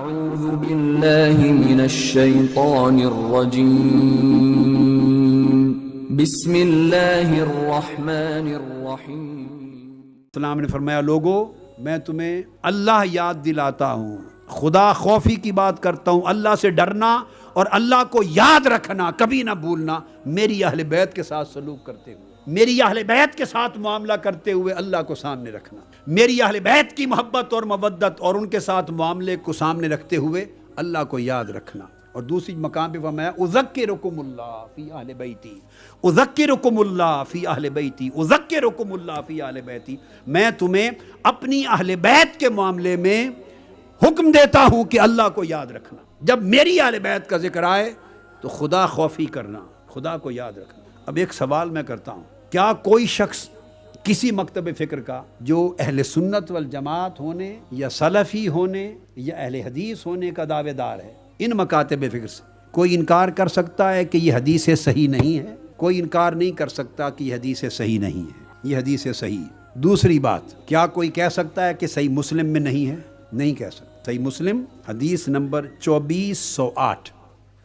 أعوذ بالله من الشيطان الرجيم بسم اللہ الرحمن الرحیم۔ اسلام نے فرمایا لوگو میں تمہیں اللہ یاد دلاتا ہوں، خدا خوفی کی بات کرتا ہوں، اللہ سے ڈرنا اور اللہ کو یاد رکھنا، کبھی نہ بھولنا، میری اہل بیت کے ساتھ سلوک کرتے ہوئے، میری اہل بیت کے ساتھ معاملہ کرتے ہوئے اللہ کو سامنے رکھنا، میری اہل بیت کی محبت اور مودت اور ان کے ساتھ معاملے کو سامنے رکھتے ہوئے اللہ کو یاد رکھنا۔ اور دوسری مقام پہ فرمایا اذکرکم اللہ فی اہل بیتی، اذکرکم اللہ فی اہل بیتی، اذکرکم اللہ فی اہل بیتی، میں تمہیں اپنی اہل بیت کے معاملے میں حکم دیتا ہوں کہ اللہ کو یاد رکھنا۔ جب میری اہل بیت کا ذکر آئے تو خدا خوفی کرنا، خدا کو یاد رکھنا۔ اب ایک سوال میں کرتا ہوں، کیا کوئی شخص کسی مکتب فکر کا جو اہل سنت والجماعت ہونے یا سلفی ہونے یا اہل حدیث ہونے کا دعوے دار ہے، ان مکاتب فکر سے کوئی انکار کر سکتا ہے کہ یہ حدیث صحیح نہیں ہے؟ کوئی انکار نہیں کر سکتا کہ یہ حدیث صحیح نہیں ہے، یہ حدیث صحیح ہے۔ دوسری بات، کیا کوئی کہہ سکتا ہے کہ صحیح مسلم میں نہیں ہے؟ نہیں کہہ سکتا۔ صحیح مسلم حدیث نمبر 2408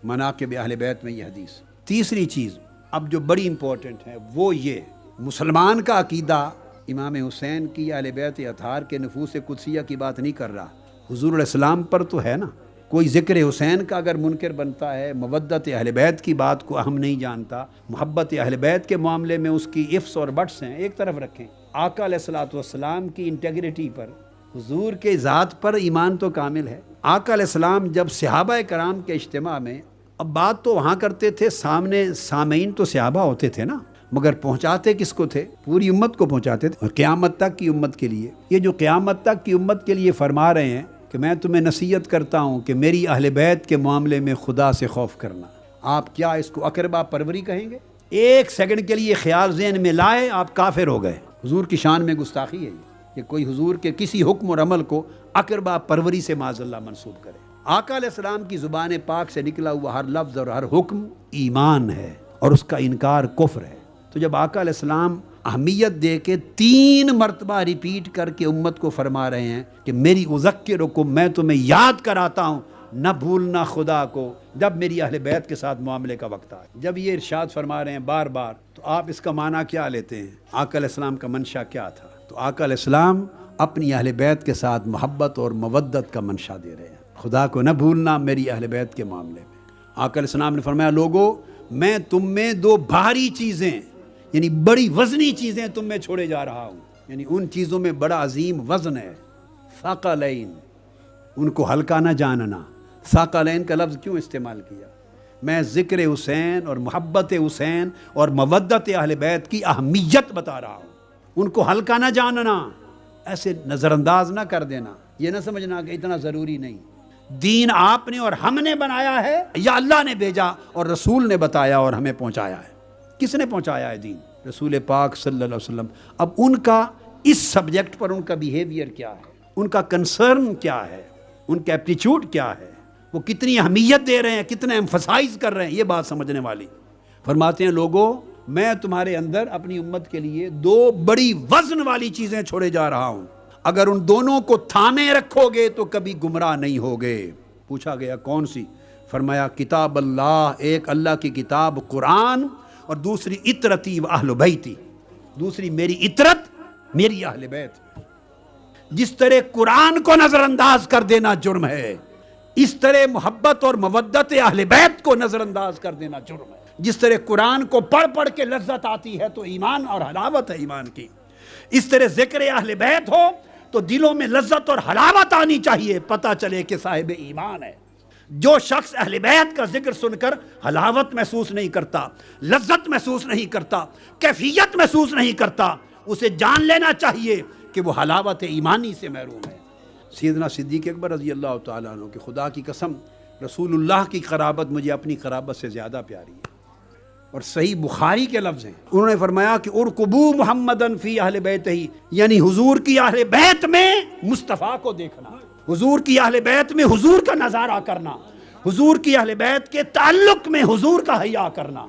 مناقب اہل بیت میں یہ حدیث۔ تیسری چیز اب جو بڑی امپورٹنٹ ہے وہ یہ، مسلمان کا عقیدہ امام حسین کی اہل بیت اطہار کے نفوس قدسیہ کی بات نہیں کر رہا، حضور علیہ السلام پر تو ہے نا۔ کوئی ذکر حسین کا اگر منکر بنتا ہے، مودت اہل بیت کی بات کو اہم نہیں جانتا، محبت اہل بیت کے معاملے میں اس کی افس اور بٹس ہیں، ایک طرف رکھیں۔ آقا علیہ السلام کی انٹیگریٹی پر، حضور کے ذات پر ایمان تو کامل ہے۔ آقا علیہ السلام جب صحابہ کرام کے اجتماع میں، اب بات تو وہاں کرتے تھے، سامنے سامعین تو صحابہ ہوتے تھے نا، مگر پہنچاتے کس کو تھے؟ پوری امت کو پہنچاتے تھے، اور قیامت تک کی امت کے لیے۔ یہ جو قیامت تک کی امت کے لیے فرما رہے ہیں کہ میں تمہیں نصیحت کرتا ہوں کہ میری اہل بیت کے معاملے میں خدا سے خوف کرنا، آپ کیا اس کو اقربا پروری کہیں گے؟ ایک سیکنڈ کے لیے خیال ذہن میں لائے آپ کافر ہو گئے۔ حضور کی شان میں گستاخی ہے یہ کہ کوئی حضور کے کسی حکم اور عمل کو اقربا پروری سے معاذ اللہ منسوب کرے۔ آقا علیہ السلام کی زبان پاک سے نکلا ہوا ہر لفظ اور ہر حکم ایمان ہے اور اس کا انکار کفر ہے۔ تو جب آقا علیہ السلام اہمیت دے کے 3 مرتبہ ریپیٹ کر کے امت کو فرما رہے ہیں کہ میری اذکرکم، میں تمہیں یاد کراتا ہوں، نہ بھولنا خدا کو جب میری اہل بیت کے ساتھ معاملے کا وقت آئے۔ جب یہ ارشاد فرما رہے ہیں بار بار، تو آپ اس کا معنی کیا لیتے ہیں؟ آقا علیہ السلام کا منشا کیا تھا؟ تو آقا علیہ السلام اپنی اہل بیت کے ساتھ محبت اور مودت کا منشا دے رہے ہیں، خدا کو نہ بھولنا میری اہل بیت کے معاملے میں۔ آقا علیہ السلام نے فرمایا لوگو میں تم میں 2 بھاری چیزیں، یعنی بڑی وزنی چیزیں تم میں چھوڑے جا رہا ہوں، یعنی ان چیزوں میں بڑا عظیم وزن ہے۔ ثقلین، ان کو ہلکا نہ جاننا۔ ثقلین کا لفظ کیوں استعمال کیا؟ میں ذکر حسین اور محبت حسین اور مودت اہل بیت کی اہمیت بتا رہا ہوں، ان کو ہلکا نہ جاننا، ایسے نظر انداز نہ کر دینا، یہ نہ سمجھنا کہ اتنا ضروری نہیں۔ دین آپ نے اور ہم نے بنایا ہے یا اللہ نے بھیجا اور رسول نے بتایا اور ہمیں پہنچایا ہے؟ کس نے پہنچایا ہے دین؟ رسول پاک صلی اللہ علیہ وسلم۔ اب ان کا اس سبجیکٹ پر ان کا بیہیویئر کیا ہے، ان کا کنسرن کیا ہے، ان کا ایپٹیچیوڈ کیا ہے، وہ کتنی اہمیت دے رہے ہیں، کتنا ایمفسائز کر رہے ہیں، یہ بات سمجھنے والی۔ فرماتے ہیں لوگوں میں تمہارے اندر اپنی امت کے لیے 2 بڑی وزن والی چیزیں چھوڑے جا رہا ہوں، اگر ان دونوں کو تھامے رکھو گے تو کبھی گمراہ نہیں ہوگے۔ پوچھا گیا کون سی؟ فرمایا کتاب اللہ، ایک اللہ کی کتاب قرآن، اور دوسری اطرتی و اہل بیتی، دوسری میری اطرت، میری اہل بیت۔ جس طرح قرآن کو نظر انداز کر دینا جرم ہے، اس طرح محبت اور مودت اہل بیت کو نظر انداز کر دینا جرم ہے۔ جس طرح قرآن کو پڑھ پڑھ کے لذت آتی ہے تو ایمان اور حلاوت ہے ایمان کی، اس طرح ذکر اہل بیت ہو تو دلوں میں لذت اور حلاوت آنی چاہیے، پتہ چلے کہ صاحب ایمان ہے۔ جو شخص اہل بیت کا ذکر سن کر حلاوت محسوس نہیں کرتا، لذت محسوس نہیں کرتا، کیفیت محسوس نہیں کرتا، اسے جان لینا چاہیے کہ وہ حلاوت ایمانی سے محروم ہے۔ سیدنا صدیق اکبر رضی اللہ تعالیٰ عنہ کہ خدا کی قسم رسول اللہ کی قرابت مجھے اپنی قرابت سے زیادہ پیاری ہے، اور صحیح بخاری کے لفظ ہیں، انہوں نے فرمایا کہ ارقبو محمدن فی اہل بیتہ، یعنی حضور کی اہل بیت میں مصطفیٰ کو دیکھنا، حضور کی اہل بیت میں حضور کا نظارہ کرنا، حضور کی اہل بیت کے تعلق میں حضور کا حیا کرنا،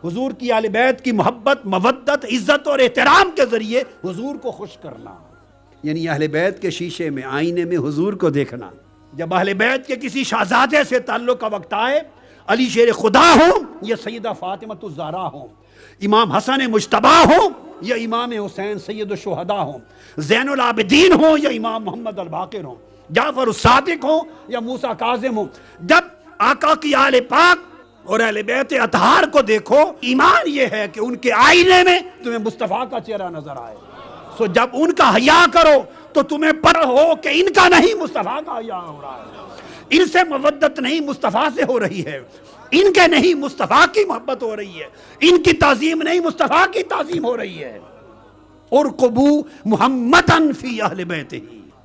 حضور کی اہل بیت کی محبت، مودت، عزت اور احترام کے ذریعے حضور کو خوش کرنا، یعنی اہل بیت کے شیشے میں، آئینے میں حضور کو دیکھنا، جب اہل بیت کے کسی شہزادے سے تعلق کا وقت آئے، علی شیر خدا ہوں یا سیدہ فاطمۃ الزہرا ہوں، امام حسن مجتبیٰ ہوں یا امام حسین سید الشہداء ہوں، زین العابدین ہوں یا امام محمد الباقر ہوں، جعفر الصادق ہوں یا موسیٰ کاظم ہوں، جب آقا کی آل پاک اور اہل بیت اطہار کو دیکھو، ایمان یہ ہے کہ ان کے آئینے میں تمہیں مصطفیٰ کا چہرہ نظر آئے. سو جب ان کا حیا کرو تو تمہیں پتہ ہو کہ ان کا نہیں مصطفیٰ کا حیا ہو رہا ہے، ان سے مودت نہیں مصطفیٰ سے ہو رہی ہے، ان کے نہیں مصطفیٰ کی محبت ہو رہی ہے، ان کی تعظیم نہیں مصطفیٰ کی تعظیم ہو رہی ہے. ارقبوا محمدًا فی اہل بیتہ،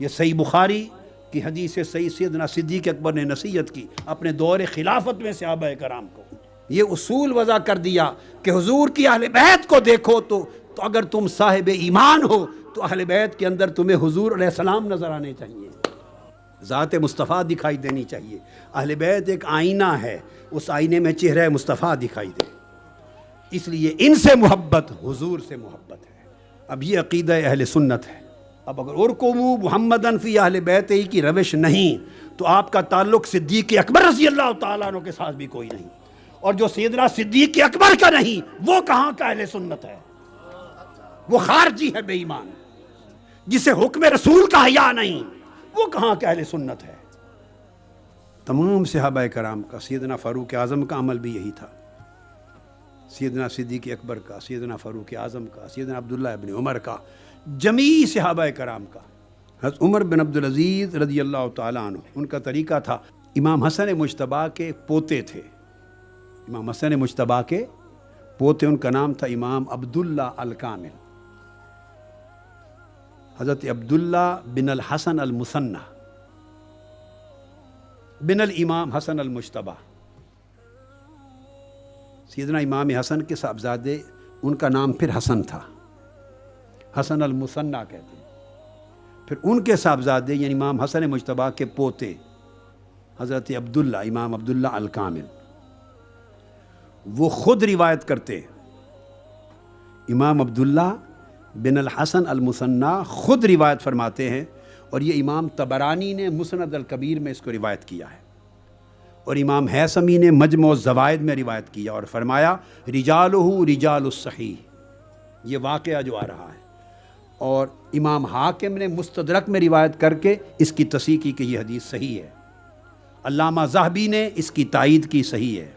یہ صحیح بخاری کی حدیث سے صحیح سیدنا صدیق اکبر نے نصیحت کی اپنے دور خلافت میں صحابہ کرام کو. یہ اصول وضع کر دیا کہ حضور کی اہل بیت کو دیکھو تو اگر تم صاحب ایمان ہو تو اہل بیت کے اندر تمہیں حضور علیہ السلام نظر آنے چاہیے، ذات مصطفیٰ دکھائی دینی چاہیے. اہل بیت ایک آئینہ ہے، اس آئینے میں چہرہ مصطفیٰ دکھائی دے. اس لیے ان سے محبت حضور سے محبت ہے. اب یہ عقیدہ اہل سنت ہے. اب اگر ارقبوا محمدًا فی اہل بیتہ کی روش نہیں تو آپ کا تعلق صدیق اکبر رضی اللہ تعالیٰ عنہ کے ساتھ بھی کوئی نہیں، اور جو سیدنا صدیق اکبر کا نہیں وہ کہاں کا اہل سنت ہے؟ وہ خارجی ہے، بے ایمان، جسے حکم رسول کا حیا نہیں، وہ کہاں کا اہل سنت ہے؟ تمام صحابہ کرام کا، سیدنا فاروق اعظم کا عمل بھی یہی تھا، سیدنا صدیق اکبر کا، سیدنا فاروق اعظم کا، سیدنا عبداللہ ابن عمر کا، جمیع صحابہ کرام کا. حضرت عمر بن عبدالعزیز رضی اللہ تعالیٰ عنہ، ان کا طریقہ تھا، امام حسن مجتبیٰ کے پوتے تھے، امام حسن مجتبیٰ کے پوتے، ان کا نام تھا امام عبداللہ الکامل، حضرت عبداللہ بن الحسن المثنى بن الامام حسن المجتبیٰ. سیدنا امام حسن کے صاحبزادے، ان کا نام پھر حسن تھا، حسن المثنى کہتے ہیں. پھر ان کے صاحبزادے یعنی امام حسن مجتبیٰ کے پوتے حضرت عبداللہ، امام عبداللہ الکامل، وہ خود روایت کرتے، امام عبداللہ بن الحسن المثنى خود روایت فرماتے ہیں، اور یہ امام طبرانی نے مسند الکبیر میں اس کو روایت کیا ہے، اور امام حیثمی نے مجمع الزوائد میں روایت کیا اور فرمایا رجالہ رجال الصحیح، یہ واقعہ جو آ رہا ہے. اور امام حاکم نے مستدرک میں روایت کر کے اس کی تصحیح کی کہ یہ حدیث صحیح ہے. علامہ ذہبی نے اس کی تائید کی، صحیح ہے.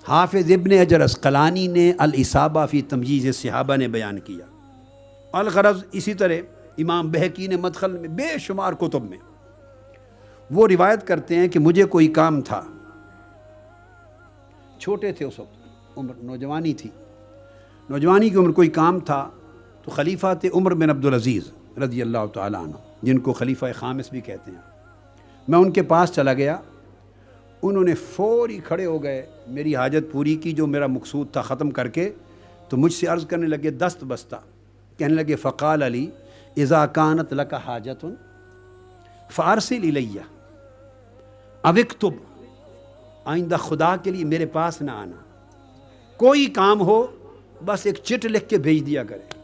حافظ ابن حجر عسقلانی نے الاصابہ فی تمجیز الصحابہ نے بیان کیا. الغرض اسی طرح امام بہقی نے مدخل میں بے شمار کتب میں وہ روایت کرتے ہیں کہ مجھے کوئی کام تھا، چھوٹے تھے اس وقت، عمر نوجوانی تھی، نوجوانی کی عمر، کوئی کام تھا تو خلیفہ تھے عمر بن عبدالعزیز رضی اللہ تعالیٰ عنہ، جن کو خلیفہ خامس بھی کہتے ہیں. میں ان کے پاس چلا گیا، انہوں نے فوری کھڑے ہو گئے، میری حاجت پوری کی جو میرا مقصود تھا ختم کر کے، تو مجھ سے عرض کرنے لگے دست بستہ، کہنے لگے فقال علی اذا کانت لک حاجت فارسل الیہ او اکتب، آئندہ خدا کے لیے میرے پاس نہ آنا، کوئی کام ہو بس ایک چٹ لکھ کے بھیج دیا کرے،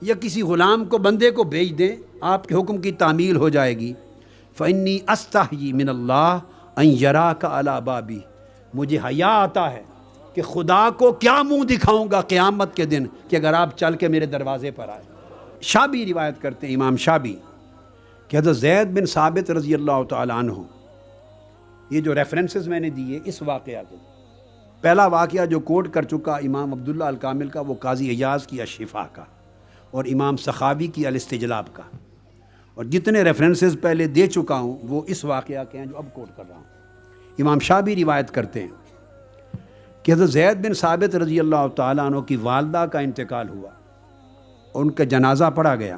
یا کسی غلام کو، بندے کو بھیج دیں، آپ کے حکم کی تعمیل ہو جائے گی. فإنی استحیی من اللہ ان یراک علی بابی، مجھے حیا آتا ہے کہ خدا کو کیا منہ دکھاؤں گا قیامت کے دن کہ اگر آپ چل کے میرے دروازے پر آئے. شابی روایت کرتے ہیں، امام شابی، کہ حضرت زید بن ثابت رضی اللہ تعالیٰ عنہ، یہ جو ریفرنسز میں نے دیے اس واقعہ کو، پہلا واقعہ جو کوٹ کر چکا امام عبداللہ الکامل کا وہ قاضی ایاز کی الشفا کا، اور امام سخاوی کی الاستجلاب کا، اور جتنے ریفرنسز پہلے دے چکا ہوں وہ اس واقعہ کے ہیں جو اب کوٹ کر رہا ہوں. امام شابی روایت کرتے ہیں کہ حضرت زید بن ثابت رضی اللہ تعالیٰ عنہ کی والدہ کا انتقال ہوا اور ان کا جنازہ پڑھا گیا.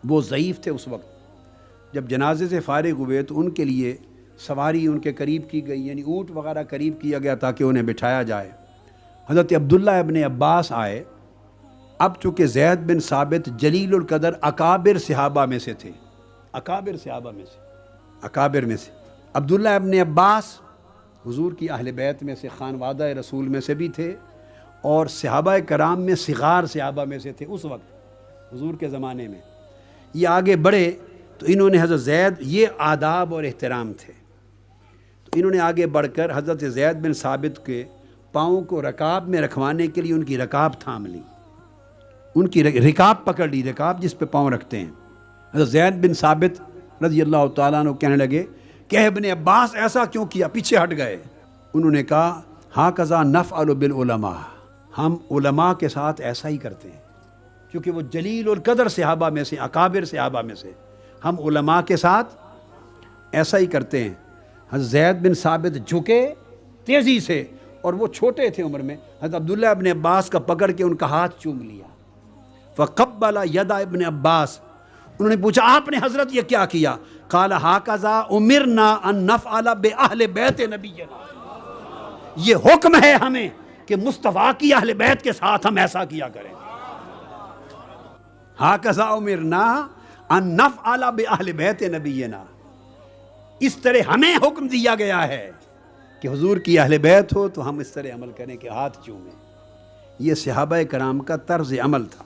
وہ ضعیف تھے اس وقت. جب جنازے سے فارغ ہوئے تو ان کے لیے سواری ان کے قریب کی گئی، یعنی اونٹ وغیرہ قریب کیا گیا تاکہ انہیں بٹھایا جائے. حضرت عبداللہ ابن عباس آئے. اب چونکہ زید بن ثابت جلیل القدر اکابر صحابہ میں سے تھے، اکابر صحابہ میں سے، اکابر میں سے، عبداللہ ابن عباس حضور کی اہل بیت میں سے، خانوادہ رسول میں سے بھی تھے، اور صحابہ کرام میں صغار صحابہ میں سے تھے اس وقت حضور کے زمانے میں. یہ آگے بڑھے تو انہوں نے حضرت زید، یہ آداب اور احترام تھے، تو انہوں نے آگے بڑھ کر حضرت زید بن ثابت کے پاؤں کو رکاب میں رکھوانے کے لیے ان کی رکاب تھام لی، ان کی رکاب پکڑ لی، رکاب جس پہ پاؤں رکھتے ہیں۔ حضرت زید بن ثابت رضی اللہ تعالیٰ عنہ کہنے لگے کہ ابن عباس ایسا کیوں کیا، پیچھے ہٹ گئے۔ انہوں نے کہا ہاکذا نفعل بالعلماء، ہم علماء کے ساتھ ایسا ہی کرتے ہیں، کیونکہ وہ جلیل القدر صحابہ میں سے، اکابر صحابہ میں سے، ہم علماء کے ساتھ ایسا ہی کرتے ہیں۔ حضرت زید بن ثابت جھکے تیزی سے، اور وہ چھوٹے تھے عمر میں، حضرت عبداللہ ابن عباس کا پکڑ کے ان کا ہاتھ چوم لیا۔ فقبل ید ابن عباس، انہوں نے پوچھا آپ نے حضرت یہ کیا کیا؟ قال ہاکذا امرنا ان نفعل باہل بیت نبینا، یہ حکم ہے ہمیں کہ مصطفیٰ کی اہل بیت کے ساتھ ہم ایسا کیا کریں۔ ہاکذا امرنا ان نفعل باہل بیت نبینا، اس طرح ہمیں حکم دیا گیا ہے کہ حضور کی اہل بیت ہو تو ہم اس طرح عمل کریں کہ ہاتھ چومیں۔ یہ صحابہ کرام کا طرز عمل تھا۔